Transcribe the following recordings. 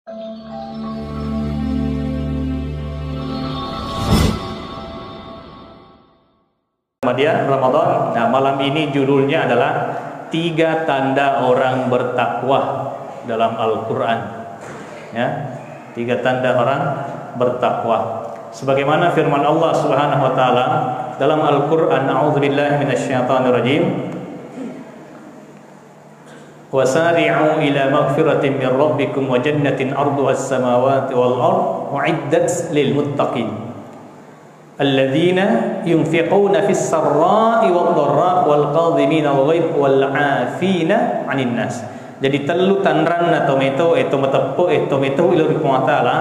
Ramadan. Nah, malam ini judulnya adalah 3 tanda orang bertakwa dalam Al-Quran. Ya, 3 tanda orang bertakwa. Sebagaimana firman Allah Subhanahu Wa Taala dalam Al-Quran, A'udzubillahi minasyaitonirrajim. Wasari'u ila maghfiratin min rabbikum wa jannatin 'arduha as-samawati wal ardh u'iddat lil muttaqin alladzina yunfiquna fis sarra'i wad dharra'i wal qadhimina al ghaidh wal 'afina 'anil nas. Jadi telu tanran atau meto matepo meto ilo Allah Taala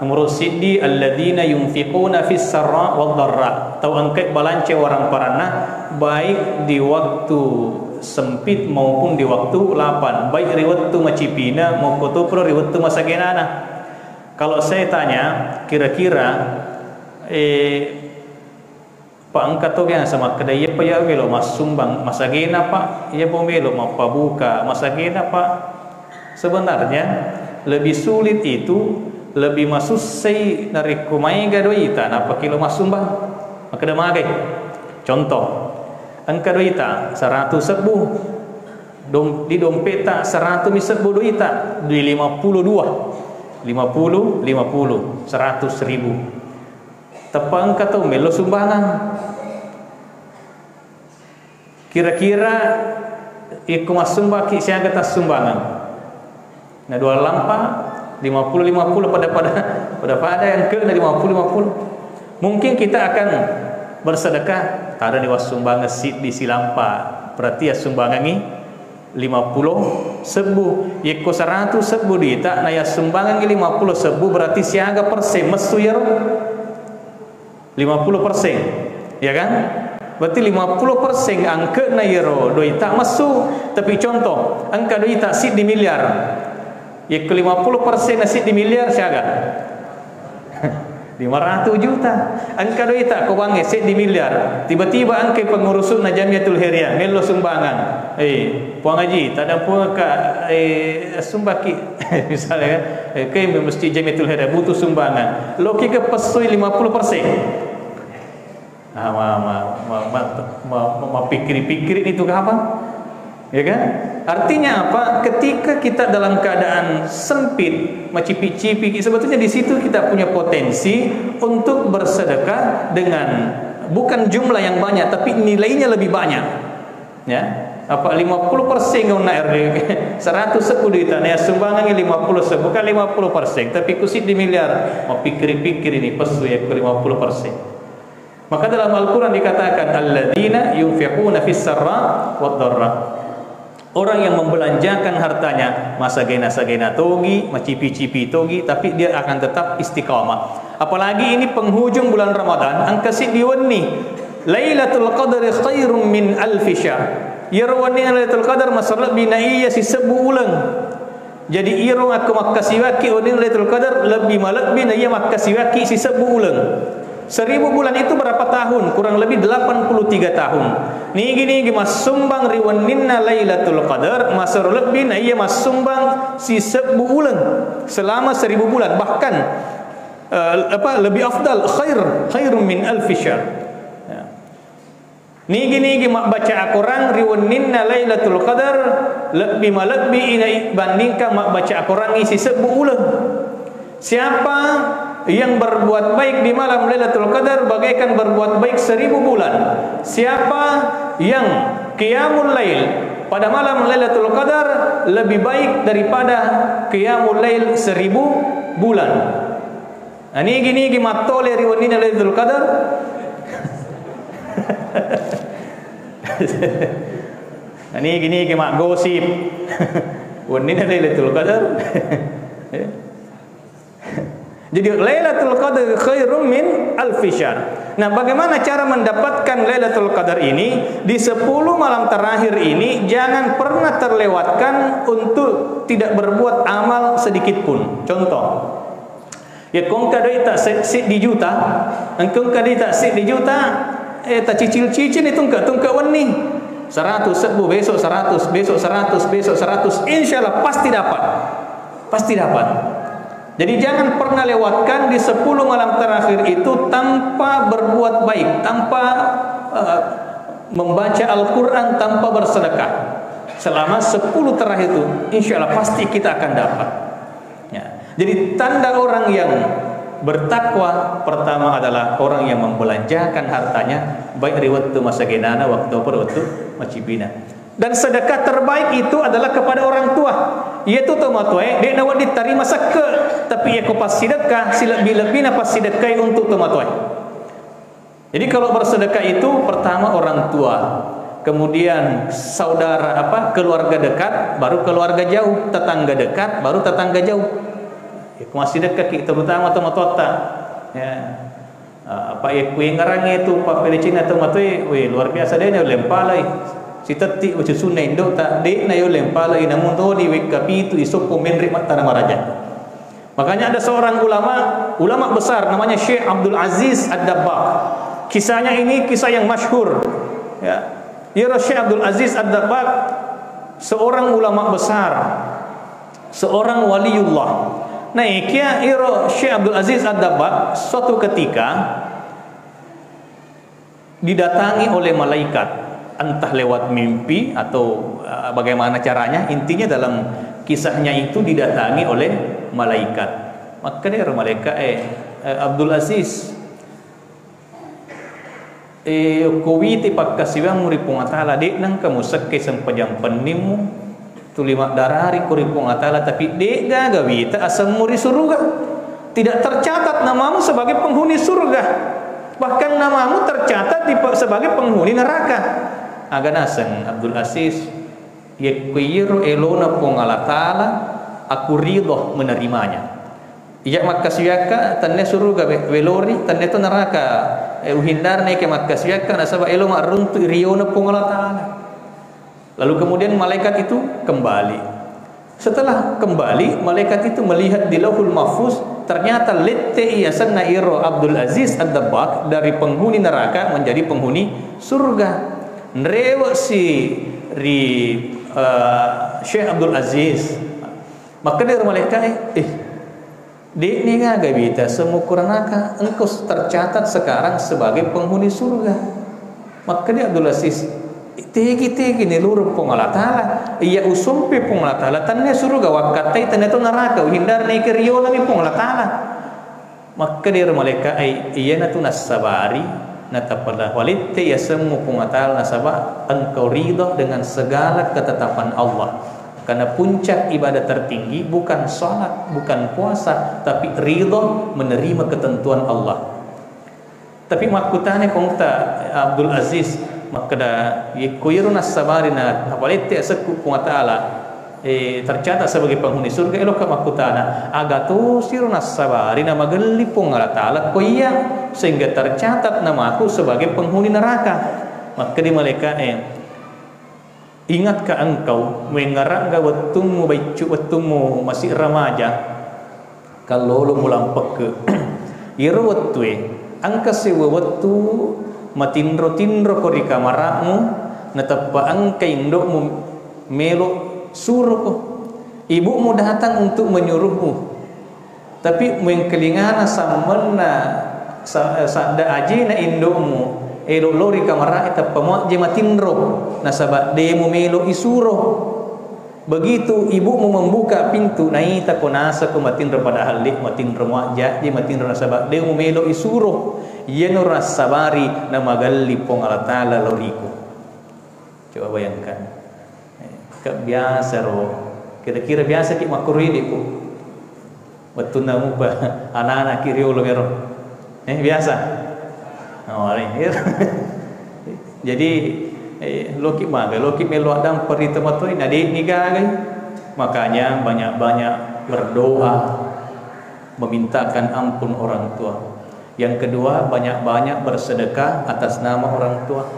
nomor sidi alladzina yunfiquna fis sarra' wad dharra. Tau angkat balance orang parana baik di waktu sempit maupun di waktu lapang, baik di waktu macipina maupun di waktu masagenana. Kalau saya tanya, kira-kira Pak angkat tu biasa sama kedai apa ya melo mas sumbang masagena Pak, ya pomelo apa buka masagena Pak. Sebenarnya lebih sulit itu lebih masuk sei dari kumai gadoita apa kilo mas sumbang maka demagai. Contoh angka doita 100 sebu di dompet tak 100 sebu doita di 52 100 ribu tepang kata melo sumbangan. Kira-kira iku masumbang ki siaga tas sumbangan. Nah 2 lampa 50 pada yang ke 50. Mungkin kita akan bersedekah tak ada dewas sumbangan di silampa. Berarti ya sumbangan ni 50 sebu. Iku 100 sebu di tak na ya sumbangan ni 50 sebu berarti siaga persen mesu ya 50%, ya kan? Berarti 50% angka na euro doi tak masuk. Tapi contoh, angka doi tak sit di miliar. Ya ke 50% na sit di miliar siaga 500 juta. Angka doi tak kau bangi sit di miliar. Tiba-tiba angka pengurusun na Jamiatul Hiriah melo sumbangan. Puang haji tak ada puang ka sumbaki misalnya kai mesti Jamiatul Hiriah butuh sumbangan. Loki ke pesui 50%. Pikir-pikir itu ke apa? Ya kan? Artinya apa? Ketika kita dalam keadaan sempit, macipi-cipi, sebetulnya di situ kita punya potensi untuk bersedekah dengan bukan jumlah yang banyak, tapi nilainya lebih banyak. Ya, apa 50% kau nak RD 110 juta, ya sumbangannya 50 bukan 50%, tapi kusit di miliar. Mau pikir-pikir ini pesu ya ke 50%. Maka dalam Al-Quran dikatakan alladzina yunfiquna fis sarra wad dharra. Orang yang membelanjakan hartanya masagena togi, macipi-cipi togi, tapi dia akan tetap istiqamah. Apalagi ini penghujung bulan Ramadan, angka sidiwani Lailatul Qadar khairum min alf syahr. Yarwani Lailatul Qadar masalah binaiya si sebulan. Jadi irung aku makasiwaki onin Lailatul Qadar lebih malak binaiya makasiwaki si sebulan. 1000 bulan itu berapa tahun? Kurang lebih 83 tahun. Nigi mas sumbang riwaninna Lailatul Qadar masar lebih na iya mas sumbang si 1000 bulan selama 1000 bulan, bahkan lebih afdal khairun min alf syahr. Ya. Nigi mak baca Al-Quran riwaninna Lailatul Qadar lebih ina bandingkan mak baca Al-Quran isi 1000 bulan. Siapa yang berbuat baik di malam Lailatul Qadar bagaikan berbuat baik 1000 bulan. Siapa yang qiyamul lail pada malam Lailatul Qadar lebih baik daripada qiyamul lail 1000 bulan. Ani gini matole riwanina Lailatul Qadar. Ani gini mak gosip. Wanina Lailatul Qadar. Jadi Lailatul Qadar khairum min alf syahr. Nah, bagaimana cara mendapatkan Lailatul Qadar ini? Di 10 malam terakhir ini jangan pernah terlewatkan untuk tidak berbuat amal sedikit pun. Contoh, ya kong kadai tak sit di juta, engkong kadai tak sit di juta, tak cicil-cicil itu tungka wani 100 sebu, besok 100, besok 100, besok 100, insyaallah pasti dapat. Pasti dapat. Jadi jangan pernah lewatkan di 10 malam terakhir itu tanpa berbuat baik, tanpa membaca Al-Quran, tanpa bersedekah. Selama 10 terakhir itu insya Allah pasti kita akan dapat ya. Jadi tanda orang yang bertakwa pertama adalah orang yang membelanjakan hartanya baik dari waktu masa genana waktu waktu macibina. Dan sedekah terbaik itu adalah kepada orang tua, yaitu tomatue dia nawat diterima sake, tapi ia pas sedekah sila lebih pas sedekah untuk tomatue. Jadi kalau bersedekah itu pertama orang tua, kemudian saudara keluarga dekat, baru keluarga jauh, tetangga dekat, baru tetangga jauh. Masih dekat terutama tomatota ya. Yang ngarang itu Pak Pelicina tomatue, luar biasa dia lempalai. Si teti ucu sunai ndo tak dek na yo lempalai namun to di wekapi itu isok komenri matana maraja. Makanya ada seorang ulama besar namanya Syekh Abdul Aziz Ad-Dabbagh. Kisahnya ini kisah yang masyhur ya. Syekh Abdul Aziz Ad-Dabbagh seorang ulama besar, seorang waliullah. Nah, kia Syekh Abdul Aziz Ad-Dabbagh suatu ketika didatangi oleh malaikat, entah lewat mimpi atau bagaimana caranya, intinya dalam kisahnya itu didatangi oleh malaikat. Maka dia malaikat Abdul Aziz kuwiti pakkasiwang muripung atala dek nang kamu sekke sempajang penimu tulima darari kuripung atala tapi dek gagawita asam muri surga, tidak tercatat namamu sebagai penghuni surga, bahkan namamu tercatat sebagai penghuni neraka. Aganaseng Abdul Aziz yakuiru elona pongala taala aku ridho menerimanya. Iya makasiyaka tanne surga velori tanne to neraka uhindar ne ke makasiyaka nasaba elo maruntu riona pongala taala. Lalu kemudian malaikat itu kembali. Setelah kembali malaikat itu melihat di Lauhul Mahfuz ternyata lette iasanna iro Abdul Aziz Ad-Dabbagh dari penghuni neraka menjadi penghuni surga. Nrewa si Syekh Abdul Aziz, maka dia malaikat dek ni gagawita semua kuranaka engkau tercatat sekarang sebagai penghuni surga. Maka dia Abdul Aziz tegi ni luru pengalatala iya usumpi pengalatala tanne surga wakatai tanne to neraka hindar ni keriola ni pengalatala. Maka dia malaikat iya na tu nasabari natapada walitte ya semua pengatal nasabah engkau ridha dengan segala ketetapan Allah, karena puncak ibadah tertinggi bukan salat, bukan puasa, tapi ridha menerima ketentuan Allah. Tapi makutane kongta Abdul Aziz makada yikuiruna sabarina walitte seku pengatala tercatat sebagai penghuni surga elok makutana agatu siruna sabarina magelli pengalatala koya sehingga tercatat nama aku sebagai penghuni neraka. Maka di malaikat ingatkah engkau mengarang ga wetumu baicu wetumu masih remaja kalau lu mulampak ke iro wetue angka sewa wetu matindro kori kamaramu natapa angka indokmu melo suruh ibumu datang untuk menyuruhmu, tapi mengkelingana samana sada aji na indomu elo lori kamara eta pamo je matindro nasaba demu melo isuro. Begitu ibumu membuka pintu naita konasa ko matindro padahal lik matindro moja je matindro nasaba demu melo isuro yeno rasabari na magalli pong alatala loriku. Coba bayangkan biasa kira-kira biasa ki makuridi ko betul namu ba anak-anak kiri ulo mero biasa jadi loki melo adam perita matoi nadi nigagai. Makanya banyak-banyak berdoa memintakan ampun orang tua. Yang kedua banyak-banyak bersedekah atas nama orang tua.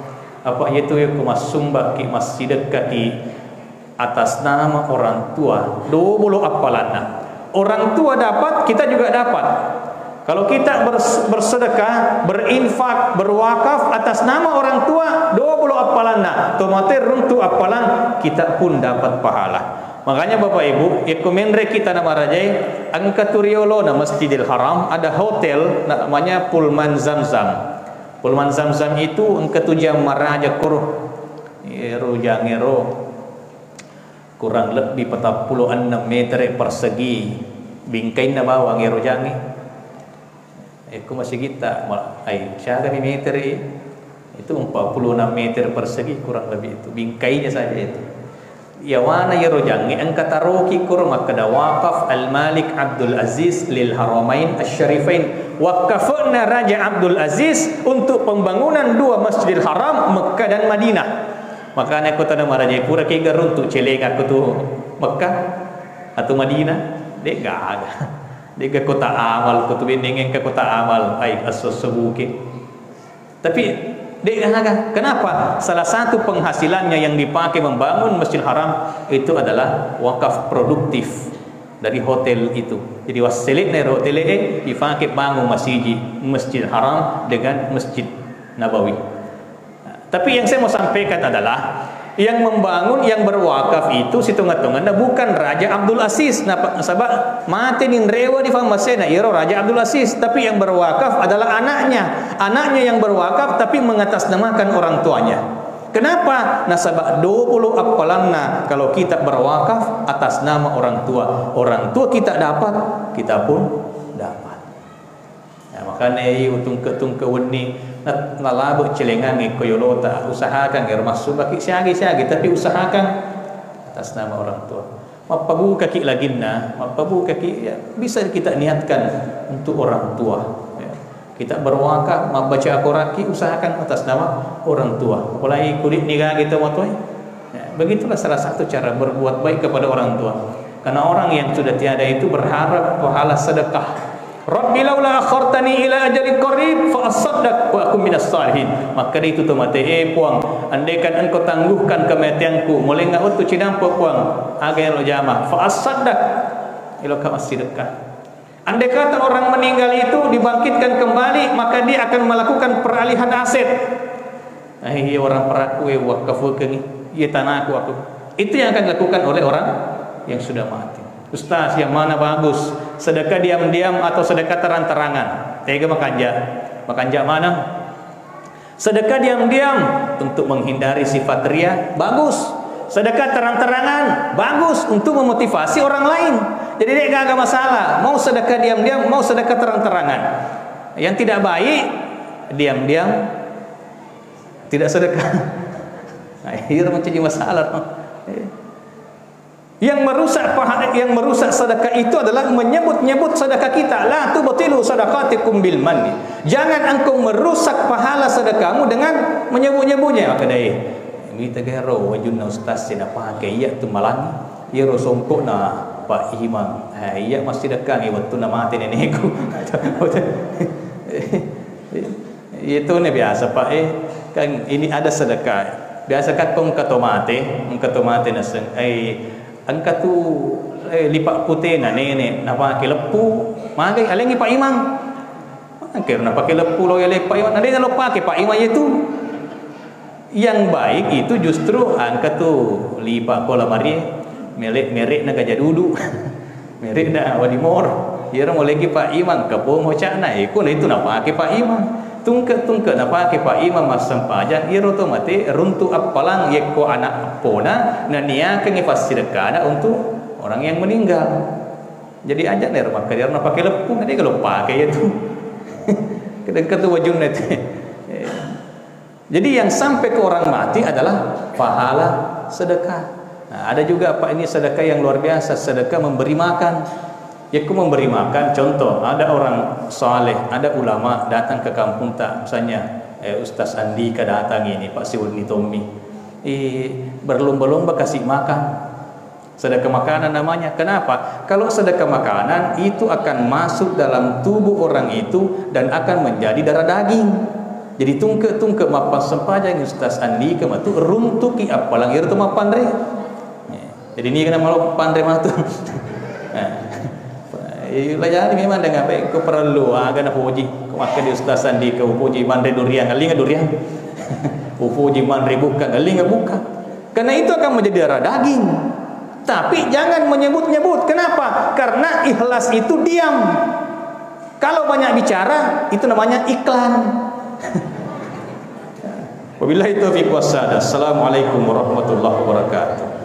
Apa itu ya kumasumba ki masjidekah ki atas nama orang tua. Dulu apalana orang tua dapat, kita juga dapat. Kalau kita bersedekah, berinfak, berwakaf atas nama orang tua, 20 apalana, tomater runtu apalan, kita pun dapat pahala. Makanya Bapak Ibu, ikumenre kita nama rajai angkaturiolo na Masjidil Haram ada hotel namanya Pullman Zamzam. Pullman Zamzam itu angkatuja maraja kuruh ero jangero kurang lebih 46 meter persegi bingkai na bawang ero jangi. Aku masih kita ai siaga meter itu 46 meter persegi kurang lebih itu bingkainya saja itu. Yawana yarojangi angkataroki kurma kada waqaf al-Malik Abdul Aziz lil Haramain Asy-Syarifain. Waqafna Raja Abdul Aziz untuk pembangunan dua Masjidil Haram Mekah dan Madinah. Makanya aku tanda maraja pura ke garuntu celeng aku tu Mekah atau Madinah dek gak dek kota amal aku tu bendeng ke kota amal ai as-subuki. Tapi dek gak. Kenapa? Salah satu penghasilannya yang dipakai membangun Masjidil Haram itu adalah wakaf produktif dari hotel itu. Jadi wasilit dari hotel dipakai bangun Masjidil Haram dengan Masjid Nabawi. Tapi yang saya mau sampaikan adalah yang membangun, yang berwakaf itu situngan-tungan bukan Raja Abdul Aziz. Sebab mati nin rewa di famasena iro Raja Abdul Aziz, tapi yang berwakaf adalah anaknya. Anaknya yang berwakaf tapi mengatasnamakan orang tuanya. Kenapa? Nasabak 20 apalanna kalau kita berwakaf atas nama orang tua. Orang tua kita dapat, kita pun dapat. Ya, makanya utung-ketung weni nalabuk celengan koyolota usahakan masuk baki siagi tapi usahakan atas nama orang tua. Mapabu kaki laginna, mapabu kaki ya, bisa kita niatkan untuk orang tua. Ya. Kita berwakaf membaca Al-Qur'an usahakan atas nama orang tua. Mulai kulit nikah kita motoy. Ya, begitulah salah satu cara berbuat baik kepada orang tua. Karena orang yang sudah tiada itu berharap pahala sedekah. Rabbi laula akhartani ila ajalin qarib fa asaddaq wa akum minas salihin. Maka itu tu mate puang andaikan engkau tangguhkan kematianku mulai ngau tu cidampo puang agai lo jamaah fa asaddaq ilo ka sedekah. Andai kata orang meninggal itu dibangkitkan kembali maka dia akan melakukan peralihan aset. Orang peraku wakafukeun ieu tanahku aku. Itu yang akan dilakukan oleh orang yang sudah mati. Ustaz, yang mana bagus? Sedekah diam-diam atau sedekah terang-terangan? Tega makanja mana? Sedekah diam-diam untuk menghindari sifat ria, bagus. Sedekah terang-terangan, bagus untuk memotivasi orang lain. Jadi dia enggak masalah. Mau sedekah diam-diam, mau sedekah terang-terangan. Yang tidak baik diam-diam tidak sedekah. Nah, ini menjadi masalah. Yang merusak sedekah itu adalah menyebut-nyebut sedekah kita. La tubtilu sadaqatikum bil manni. Jangan engkau merusak pahala sedekahmu dengan menyebut-nyebutnya. Maka dai kita gero wajunna ustaz sina pakai ya tu malang ya rosongko na Pak Imam. Iya masih sedekah ni waktu na mati nenekku. Itu ni biasa Pak kan ini ada sedekah. Biasa kan kong katomate na seng angkat tu lipat putih na nenek nak pakai lepu magai alengi Pak Imam angker nak pakai lepu lo Pak Imam ada yang pakai Pak Imam itu yang baik itu justru angkat tu lipat kola mari merek nak gajah duduk merek dah wadimor ia orang lagi Pak Imam kapo mau cakna ikut itu nak pakai Pak Imam tungke nak pakai Pak Imam masam pajan ia otomatis runtuh apalang yeko anak pona na nia ke ngifas sedekah untuk orang yang meninggal. Jadi ajak ner maka dia nak pakai lepung dia kalau pakai itu kadang-kadang tu wajun net. Jadi yang sampai ke orang mati adalah pahala sedekah. Nah, ada juga Pak ini sedekah yang luar biasa, sedekah memberi makan. Aku memberi makan, contoh ada orang saleh, ada ulama datang ke kampung tak, misalnya Ustaz Andika datang ini, Pak Siwuni Tommy, berlomba-lomba kasih makan, sedekah makanan namanya. Kenapa? Kalau sedekah makanan itu akan masuk dalam tubuh orang itu dan akan menjadi darah daging. Jadi tungke mapan sempajang Ustaz Andika matu runtuki apalang itu mapan re. Jadi ini kena malu pandai matu. Layani memang dengan baik kau perlu agak puji kau makan di Ustaz Sandi kau puji mandai durian alinga durian puji mandai bukan alinga bukan karena itu akan menjadi darah daging Tapi jangan menyebut-nyebut. Kenapa? Karena ikhlas itu diam. Kalau banyak bicara, itu namanya iklan. Wabillahi taufiq wassalam. Assalamualaikum warahmatullahi wabarakatuh.